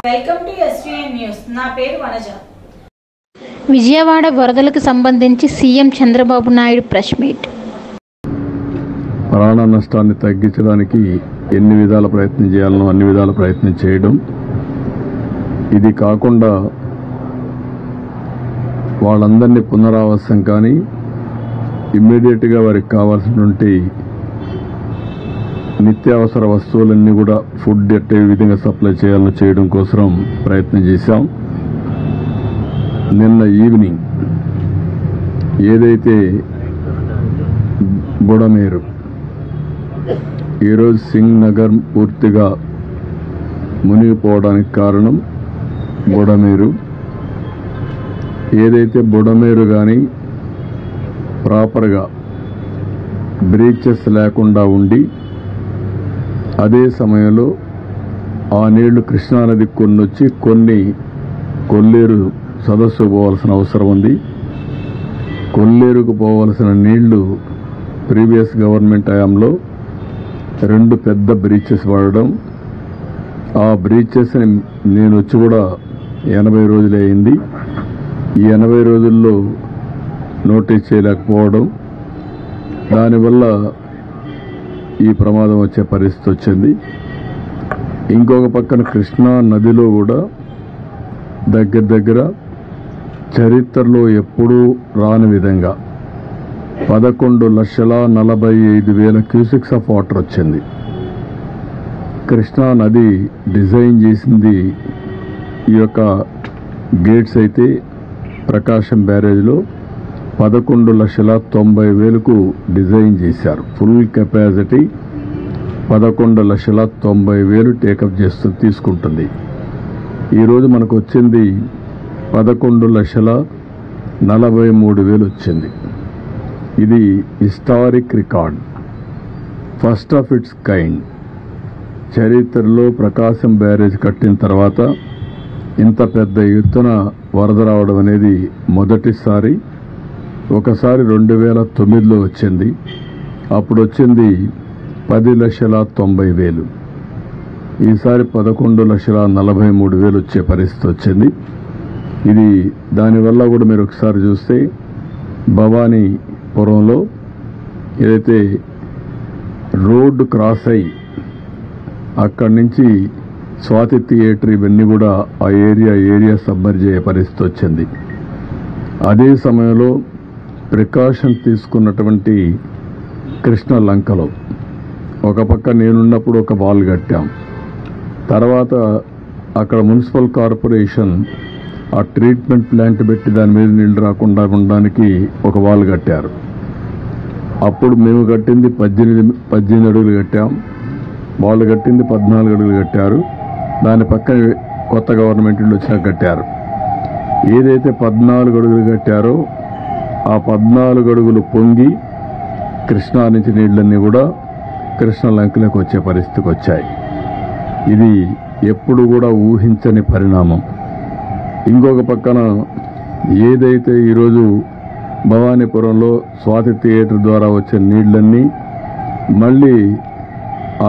Welcome to SVN news. నా పేరు వనజ. విజయవాడ వరదలకు సంబంధించి CM Chandrababu Naidu press meet. ప్రాణ నష్టాన్ని తగ్గించడానికి ఎన్ని విధాల ప్రయత్నం చేయాలనో అన్ని విధాల ప్రయత్నం చేయడం, ఇది కాకుండా వాళ్ళందరినీ పునరావాసం కానీ ఇమ్మీడియట్గా వారికి కావాల్సినటువంటి నిత్యావసర వస్తువులన్నీ కూడా ఫుడ్ ఎట్టే విధంగా సప్లై చేయాలని చేయడం కోసం ప్రయత్నం చేశాం. నిన్న ఈవినింగ్ ఏదైతే బుడమేరు, ఈరోజు సింగ్ నగర్ పూర్తిగా మునిగిపోవడానికి కారణం బుడమేరు. ఏదైతే బుడమేరు కానీ ప్రాపర్గా బ్రీచెస్ లేకుండా ఉండి అదే సమయంలో ఆ నీళ్లు కృష్ణానదికి కొన్ని వచ్చి కొన్ని కొల్లేరు సదస్సు పోవాల్సిన అవసరం ఉంది. కొల్లేరుకు పోవాల్సిన నీళ్లు ప్రీవియస్ గవర్నమెంట్ హయాంలో 2 పెద్ద బ్రీచెస్ వాడడం, ఆ బ్రీచెస్ని నేను వచ్చి కూడా 80 రోజులే అయింది. ఈ 80 రోజుల్లో నోటీస్ చేయలేకపోవడం, దానివల్ల ఈ ప్రమాదం వచ్చే పరిస్థితి వచ్చింది. ఇంకొక పక్కన కృష్ణా నదిలో కూడా దగ్గర చరిత్రలో ఎప్పుడూ రాని విధంగా 11,45,000 క్యూసెక్స్ ఆఫ్ వాటర్ వచ్చింది. కృష్ణా నది డిజైన్ చేసింది ఈ యొక్క గేట్స్ అయితే ప్రకాశం బ్యారేజ్లో 11,90,000కు డిజైన్ చేశారు. ఫుల్ కెపాసిటీ 11,90,000 టేకప్ తీసుకుంటుంది. ఈరోజు మనకు వచ్చింది 11,43,000 వచ్చింది. ఇది historic record, first of it's kind. చరిత్రలో ప్రకాశం బ్యారేజ్ కట్టిన తర్వాత ఇంత పెద్ద ఎత్తున వరద రావడం అనేది మొదటిసారి. ఒకసారి 2009లో వచ్చింది, అప్పుడు వచ్చింది 10,90,000. ఈసారి 11,43,000 వచ్చే పరిస్థితి వచ్చింది. ఇది దానివల్ల కూడా మీరు ఒకసారి చూస్తే భవానీపురంలో ఏదైతే రోడ్డు క్రాస్ అయ్యి అక్కడి నుంచి స్వాతి థియేటర్ ఇవన్నీ కూడా ఆ ఏరియా సబ్మర్జ్ అయ్యే పరిస్థితి వచ్చింది. అదే సమయంలో ప్రికాషన్ తీసుకున్నటువంటి కృష్ణ లంకలో ఒక పక్క నేనున్నప్పుడు ఒక వాల్ కట్టాం. తర్వాత అక్కడ మున్సిపల్ కార్పొరేషన్ ఆ ట్రీట్మెంట్ ప్లాంట్ పెట్టి దాని మీద నీళ్లు రాకుండా ఉండడానికి ఒక వాల్ కట్టారు. అప్పుడు మేము కట్టింది 18 అడుగులు కట్టాం, వాళ్ళు కట్టింది 14 అడుగులు కట్టారు. దాని పక్కన కొత్త గవర్నమెంట్ వచ్చినా కట్టారు. ఏదైతే 14 అడుగులు కట్టారో ఆ 14 అడుగులు పొంగి కృష్ణా నుంచి నీళ్లన్నీ కూడా కృష్ణ లంకలోకి వచ్చే పరిస్థితికి వచ్చాయి. ఇది ఎప్పుడు కూడా ఊహించని పరిణామం. ఇంకొక పక్కన ఏదైతే ఈరోజు భవానీపురంలో స్వాతి థియేటర్ ద్వారా వచ్చే నీళ్లన్నీ మళ్ళీ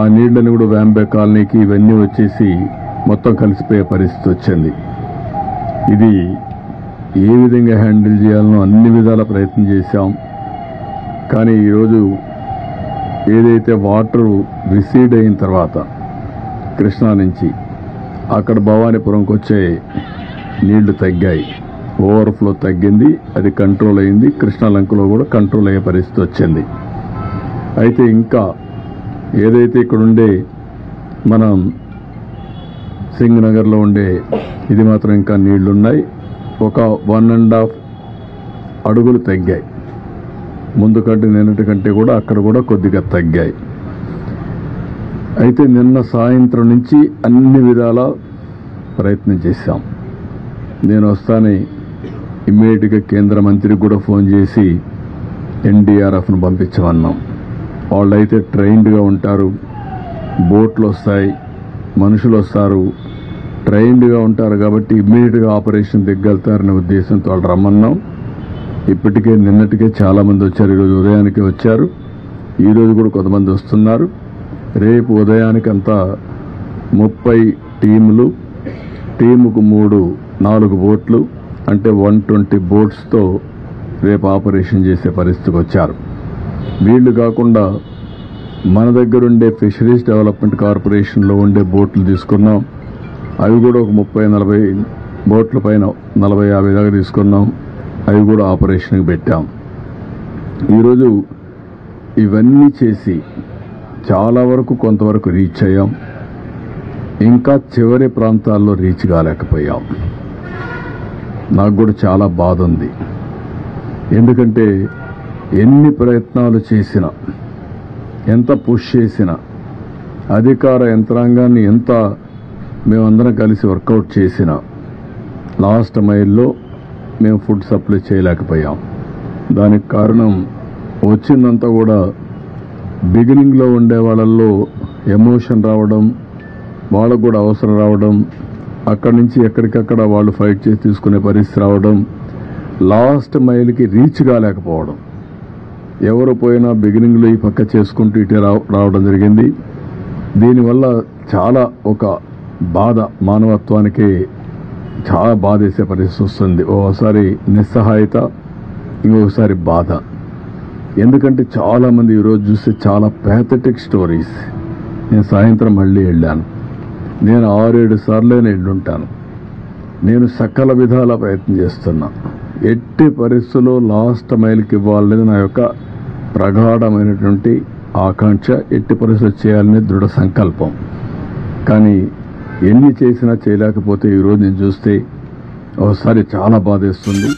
ఆ నీళ్లని కూడా వ్యాంబే కాలనీకి ఇవన్నీ వచ్చేసి మొత్తం కలిసిపోయే పరిస్థితి వచ్చింది. ఇది ఏ విధంగా హ్యాండిల్ చేయాలనో అన్ని విధాల ప్రయత్నం చేశాం. కానీ ఈరోజు ఏదైతే వాటర్ రిసీడ్ అయిన తర్వాత కృష్ణా నుంచి అక్కడ భవానీపురంకి వచ్చే నీళ్లు తగ్గాయి, ఓవర్ఫ్లో తగ్గింది, అది కంట్రోల్ అయింది. కృష్ణా లంకలో కూడా కంట్రోల్ అయ్యే పరిస్థితి వచ్చింది. అయితే ఇంకా ఏదైతే ఇక్కడ ఉండే మనం సింగ్ నగర్లో ఉండే ఇది మాత్రం ఇంకా నీళ్లున్నాయి. ఒక 1.5 అడుగులు తగ్గాయి. ముందు కంటే నిన్నటి కంటే కూడా అక్కడ కూడా కొద్దిగా తగ్గాయి. అయితే నిన్న సాయంత్రం నుంచి అన్ని విధాల ప్రయత్నం చేశాం. నేను వస్తానే ఇమ్మీడియట్గా కేంద్ర మంత్రికి కూడా ఫోన్ చేసి NDRFను పంపించమన్నాం. వాళ్ళైతే ట్రైన్డ్గా ఉంటారు, బోట్లు వస్తాయి, మనుషులు వస్తారు, ట్రైన్డ్గా ఉంటారు కాబట్టి ఇమ్మీడియట్గా ఆపరేషన్ దిగ్గలుతారనే ఉద్దేశంతో వాళ్ళు రమ్మన్నాం. ఇప్పటికే నిన్నటికే చాలామంది వచ్చారు, ఈరోజు ఉదయానికే వచ్చారు, ఈరోజు కూడా కొంతమంది వస్తున్నారు. రేపు ఉదయానికంతా 30 టీములు టీముకు 4 బోట్లు అంటే 120 బోట్స్తో రేపు ఆపరేషన్ చేసే పరిస్థితికి వచ్చారు. వీళ్ళు కాకుండా మన దగ్గరుండే ఫిషరీస్ డెవలప్మెంట్ కార్పొరేషన్లో ఉండే బోట్లు తీసుకున్నాం. అవి కూడా ఒక 30-40 బోట్ల పైన 40-50 దాకా తీసుకున్నాం. అవి కూడా ఆపరేషన్కి పెట్టాం. ఈరోజు ఇవన్నీ చేసి చాలా వరకు కొంతవరకు రీచ్ అయ్యాం. ఇంకా చివరి ప్రాంతాల్లో రీచ్ కాలేకపోయాం. నాకు కూడా చాలా బాధ ఉంది. ఎందుకంటే ఎన్ని ప్రయత్నాలు చేసినా, ఎంత పుష్ చేసినా, అధికార యంత్రాంగాన్ని ఎంత మేమందరం కలిసి వర్కౌట్ చేసినా లాస్ట్ మైల్లో మేము ఫుడ్ సప్లై చేయలేకపోయాం. దానికి కారణం వచ్చిందంతా కూడా బిగినింగ్లో ఉండే వాళ్ళల్లో ఎమోషన్ రావడం, వాళ్ళకు కూడా అవసరం రావడం, అక్కడి నుంచి ఎక్కడికక్కడ వాళ్ళు ఫైట్ చేసి తీసుకునే పరిస్థితి రావడం, లాస్ట్ మైల్కి రీచ్ కాలేకపోవడం. ఎవరు పోయినా బిగినింగ్లో ఈ పక్క చేసుకుంటూ ఇటే రావడం జరిగింది. దీనివల్ల చాలా ఒక బాధ, మానవత్వానికి చాలా బాధ వేసే పరిస్థితి వస్తుంది. ఓసారి నిస్సహాయత, ఇంకొకసారి బాధ. ఎందుకంటే చాలామంది ఈరోజు చూస్తే చాలా ప్యాథటిక్ స్టోరీస్. నేను సాయంత్రం మళ్ళీ వెళ్ళాను. నేను 6-7 సార్లైనా వెళ్ళుంటాను. నేను సకల విధాల ప్రయత్నం చేస్తున్నా. ఎట్టి పరిస్థితుల్లో లాస్ట్ మైల్కి ఇవ్వాలనేది నా యొక్క ప్రగాఢమైనటువంటి ఆకాంక్ష. ఎట్టి పరిస్థితులు చేయాలనే దృఢ సంకల్పం. కానీ ఎన్ని చేసినా చేయలేకపోతే ఈరోజు నేను చూస్తే ఒకసారి చాలా బాధేస్తుంది.